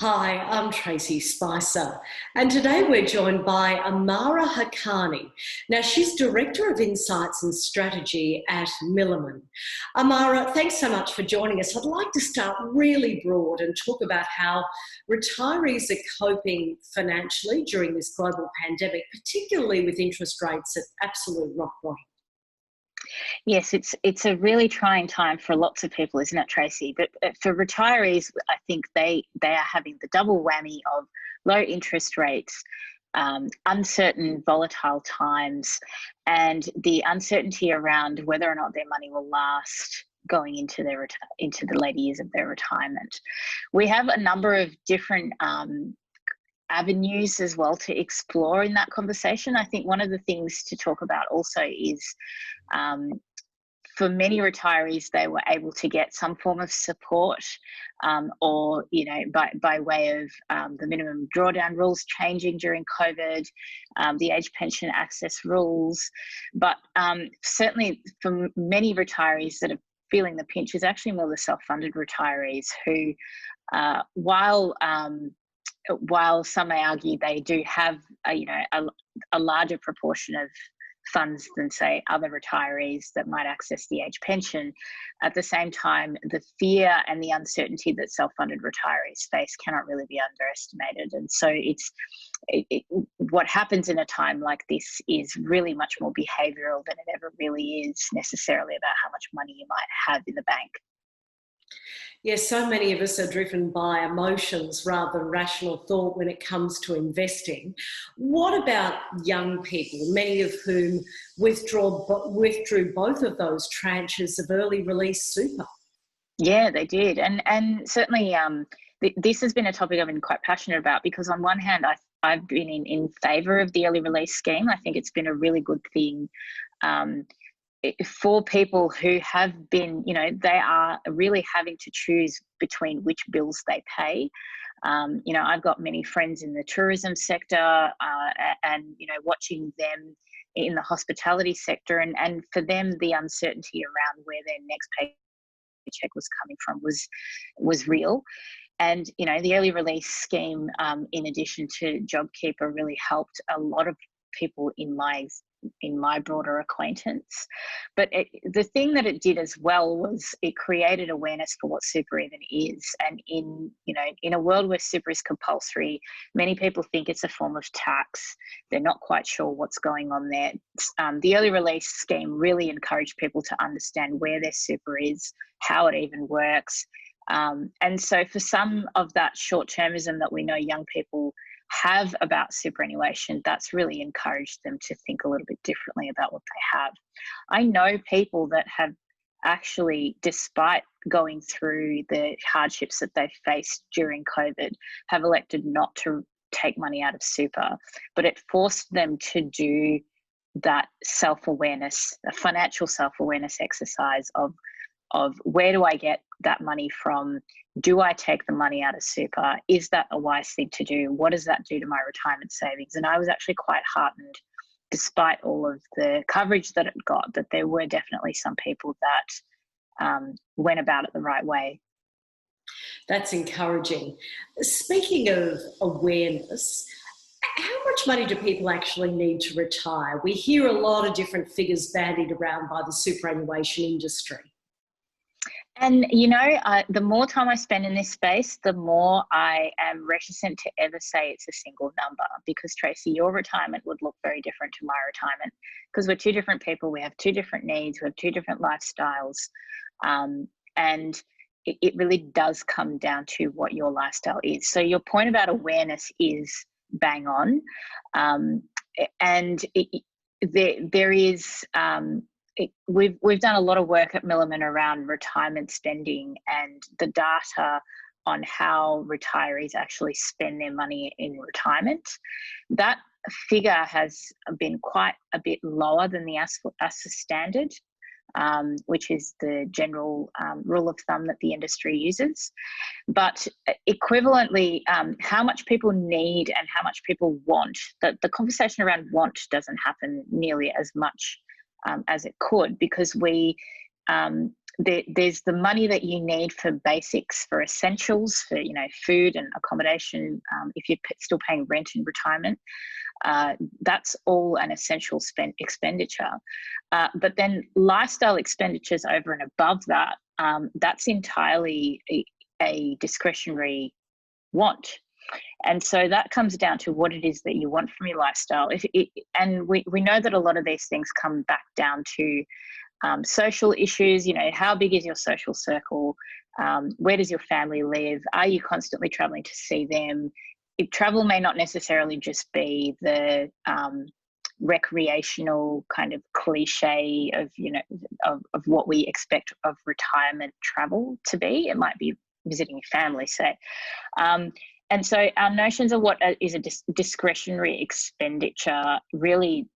Hi, I'm Tracy Spicer, and today we're joined by Amara Haqqani. Now, she's Director of Insights and Strategy at Milliman. Amara, thanks so much for joining us. I'd like to start really broad and talk about how retirees are coping financially during this global pandemic, particularly with interest rates at absolute rock bottom. Yes, it's a really trying time for lots of people, isn't it, Tracy? But for retirees, I think they are having the double whammy of low interest rates, uncertain, volatile times, and the uncertainty around whether or not their money will last going into into the later years of their retirement. We have a number of different avenues as well to explore in that conversation. I think one of the things to talk about also is for many retirees, they were able to get some form of support or, by way of the minimum drawdown rules changing during COVID, the age pension access rules. But certainly for many retirees that are feeling the pinch is actually more the self-funded retirees who, while some may argue they do have a larger proportion of funds than, say, other retirees that might access the age pension, at the same time, the fear and the uncertainty that self-funded retirees face cannot really be underestimated. And so what happens in a time like this is really much more behavioural than it ever really is necessarily about how much money you might have in the bank. Yes, so many of us are driven by emotions rather than rational thought when it comes to investing. What about young people, many of whom withdrew both of those tranches of early release super? Yeah, they did. And certainly this has been a topic I've been quite passionate about because on one hand, I've been in favour of the early release scheme. I think it's been a really good thing for people who have been, they are really having to choose between which bills they pay. I've got many friends in the tourism sector and, watching them in the hospitality sector. And for them, the uncertainty around where their next paycheck was coming from was real. And, the early release scheme, in addition to JobKeeper, really helped a lot of people in my broader acquaintance. But the thing that it did as well was it created awareness for what super even is. And in a world where super is compulsory, many people think it's a form of tax. They're not quite sure what's going on there. The early release scheme really encouraged people to understand where their super is, how it even works. And so for some of that short-termism that we know young people have about superannuation, that's really encouraged them to think a little bit differently about what they have. I know people that have actually, despite going through the hardships that they've faced during COVID, have elected not to take money out of super, but it forced them to do that self-awareness, a financial self-awareness exercise of where do I get that money from? Do I take the money out of super? Is that a wise thing to do? What does that do to my retirement savings? And I was actually quite heartened, despite all of the coverage that it got, that there were definitely some people that went about it the right way. That's encouraging. Speaking of awareness, how much money do people actually need to retire? We hear a lot of different figures bandied around by the superannuation industry. And, the more time I spend in this space, the more I am reticent to ever say it's a single number because, Tracy, your retirement would look very different to my retirement because we're two different people. We have two different needs. We have two different lifestyles. And it really does come down to what your lifestyle is. So your point about awareness is bang on. There is... We've done a lot of work at Milliman around retirement spending and the data on how retirees actually spend their money in retirement. That figure has been quite a bit lower than the ASA standard, which is the general rule of thumb that the industry uses. But equivalently, how much people need and how much people want, the conversation around want doesn't happen nearly as much as it could because we there's the money that you need for basics, for essentials, for, you know, food and accommodation. If you're still paying rent in retirement, that's all an essential expenditure. But then lifestyle expenditures over and above that, that's entirely a discretionary want. And so that comes down to what it is that you want from your lifestyle. And we know that a lot of these things come back down to social issues. You know, how big is your social circle? Where does your family live? Are you constantly traveling to see them? If travel may not necessarily just be the recreational kind of cliche of, you know, of what we expect of retirement travel to be. It might be visiting your family, say. And so our notions of what is a discretionary expenditure really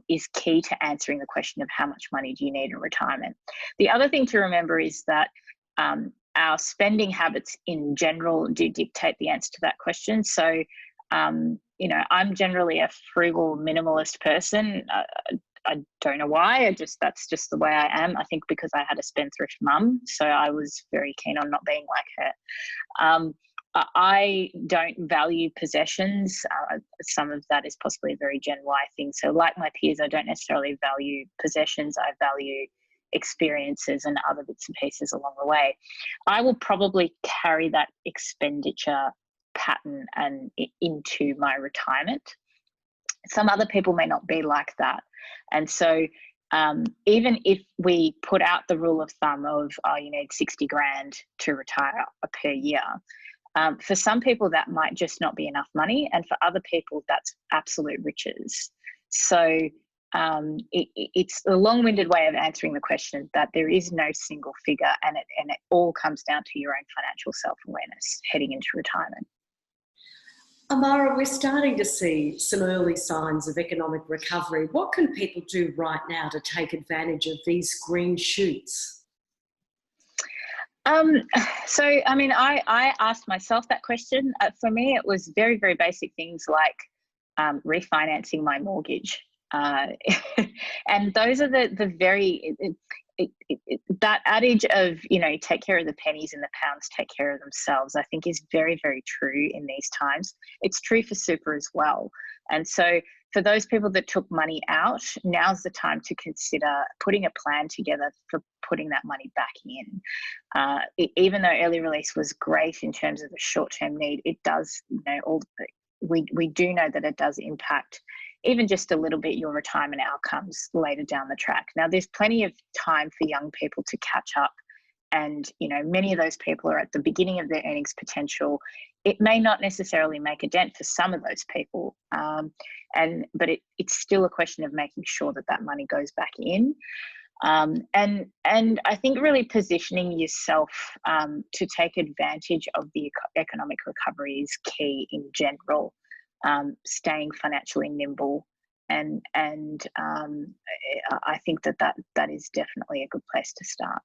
is key to answering the question of how much money do you need in retirement. The other thing to remember is that our spending habits in general do dictate the answer to that question. So, you know, I'm generally a frugal minimalist person. I don't know why. That's just the way I am. I think because I had a spendthrift mum, so I was very keen on not being like her. I don't value possessions. Some of that is possibly a very Gen Y thing. So like my peers, I don't necessarily value possessions. I value experiences and other bits and pieces along the way. I will probably carry that expenditure pattern and into my retirement. Some other people may not be like that. And so even if we put out the rule of thumb of, oh, you need 60 grand to retire per year, for some people that might just not be enough money, and for other people that's absolute riches. So it's a long-winded way of answering the question that there is no single figure, and it all comes down to your own financial self-awareness heading into retirement. Amara, we're starting to see some early signs of economic recovery. What can people do right now to take advantage of these green shoots? So, I mean, I asked myself that question. For me, it was very, very basic things like refinancing my mortgage. And those are the very, that adage of, you know, take care of the pennies and the pounds take care of themselves, I think is very, very true in these times. It's true for super as well. And so for those people that took money out, now's the time to consider putting a plan together for putting that money back in. Even though early release was great in terms of the short-term need, it does, you know, we do know that it does impact even just a little bit your retirement outcomes later down the track. Now, there's plenty of time for young people to catch up. And, you know, many of those people are at the beginning of their earnings potential. It may not necessarily make a dent for some of those people, but it's still a question of making sure that that money goes back in. And I think really positioning yourself to take advantage of the economic recovery is key in general. Staying financially nimble, and I think that is definitely a good place to start.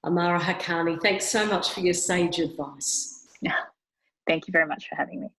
Amara Haqqani, thanks so much for your sage advice. Thank you very much for having me.